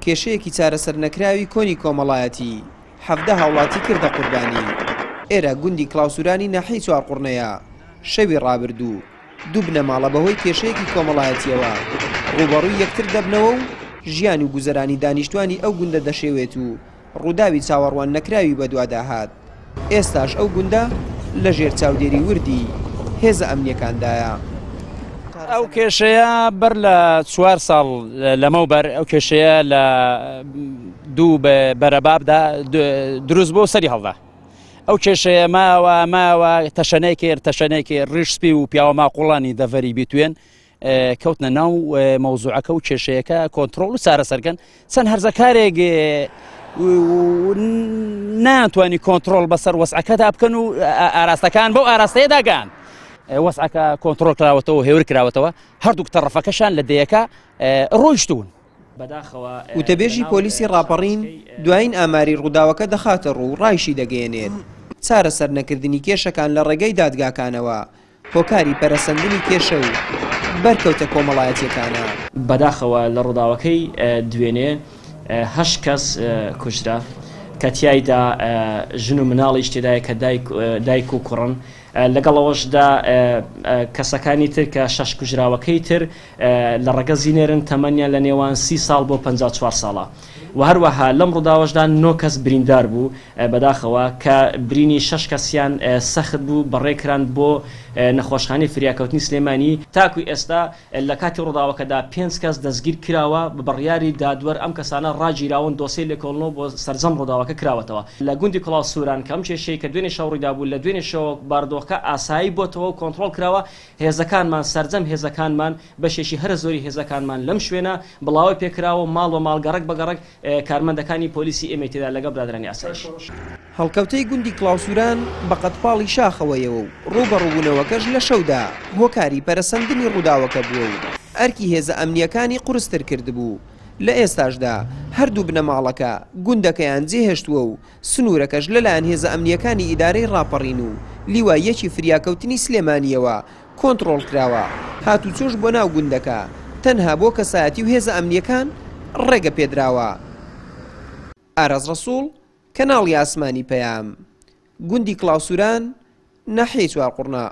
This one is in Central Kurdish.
کێشەیەکی چارەسەر نەکراوی کۆنی کۆمەڵایەتی 17 هاوڵاتی کردە قوربانی. ئێرە گوندی کلااوسورانی ناحیەی چوارقوڕنەیە شەوی ڕابردوو دوو بنەماڵە بەهۆی کێشەیەکی کۆمەڵایەتیەوە ڕوبەڕووی یەکتر دەبنەوە و ژیان و گوزەرانی دانیشتوانی ئەو گوندە دەشێوێت و ڕووداوی چاوەڕوان نەکراوی بەدووادا هات. ئێستاش ئەو گوندە لە ژێر چاودێری وردی هێزە ئەمنیەکاندایە. ئەو کێشەیە بەر لە 4 ساڵ لەمەوبەر ئەو کێشەیە لە دوو بەرەبابدا دروست بۆ سەری هەڵدا. ئەو کێشەیە ماوە تەشەنێکی ڕیشسپی و پیاوە ماقوڵانی دەڤەری بیتوێن کەوتنە ناو مەوزوعەکە و کێشەیەەکە کۆنتترۆل و چارەسەرکەن چەند هەرزەکارێک ناتوانانی کۆنتترۆل بەسەر وەسعەکەدا بکەن و ئاراستەکان بەو ئاراستەیە داگەن. وەسعەکە کۆنتترۆل کراوەتەوە هێور کراوەتەوە هەردوو تەڕەفەکەشان لە دەیەکە ڕۆیشتون. وتەبێژی پۆلیسی ڕاپەڕین دوایین ئاماری ڕووداوەکە دەخاتە ڕوو ڕایشی دەگەیەنێت. چارەسەر نەکردنی کێشەکان لە ڕێگەی دادگاکانەوە هۆکاری پەرەسەندنی کێشە و بەرکەوتە کۆمەڵایەتیەکانە. بەداخەوە لە ڕووداوەکەی دوێنێ 8 کەس کوژرا کە تیایدا ژن و مناڵی تێدایە کە دایک و کوڕن لەگەڵەوەشدا کەسەکانی تر کە 6 کوژراوەکەی تر لە ڕێگە زینێرن تەمەنیان لە نێوان 30 ساڵ بۆ 54 ساڵە و هەروەها لەم ڕووداوەشدا 9 کەس بریندار بوو بەداخەوە کە برینی 6 کەسیان سەخت بوو بەڕێکران بۆ نەخۆشخانەی فریاکەوتنی سلێمانی. تاکوی ئێستا لە کاتی ڕووداوەکەدا 5 کەس دەستگیر کراوە بە بڕیاری دادوەر ئەم کەسانە ڕاگیراون دۆسەی لێکۆڵنەوە بۆ سەرجەم ڕووداوەکە کراوەتەوە لە گوندی کڵاوسوران کەم کێشەی کە دوێنێ شەو ڕوویدا بوو لە دوێنێ شەوە باردۆخەکە ئاسایی بۆتەوە و کۆنتترۆل کراوە. هێزەکانمان سەرجەم هێزەکانمان بەشێکی هەر زۆری هێزەکانمان لەم شوێنە بڵاوی پێکراوە ماڵ بە ماڵ گەڕک بە گەڕک کارمەندەکانی پۆلیسی ئێمە تێدا لەگە برادرانی ئاسایش. هەڵکەوتەی گوندی کڵاوسوران بە قەتپاڵی شاخەوەیەوە و ڕوبەڕووبوونەوەکەش لە شەودا هۆکاری پەرەسەندنی ڕووداوەکە بووە و ئەرکی هێزە ئەمنیەکانی قورستر کردبوو. لە ئێستاشدا هەردوو بنەماڵەکە گوندەکەیان جێهێشتووە و سنوورەکەش لەلایەن هێزە ئەمنیەکانی ئیدارەی ڕاپەڕین و لیوایەکی فریاکەوتنی سلێمانیەوە کۆنتترۆل کراوە. هاتوچۆش بۆ ناو گوندەکە تەنها بۆ کەسایەتی و هێزە ئەمنیەکان ڕێگە پێدراوە. ئاراز ڕەسوڵ کەناڵی ئاسمانی پەیام گوندی کڵاوسوران ناحیەی چوارقوڕنا.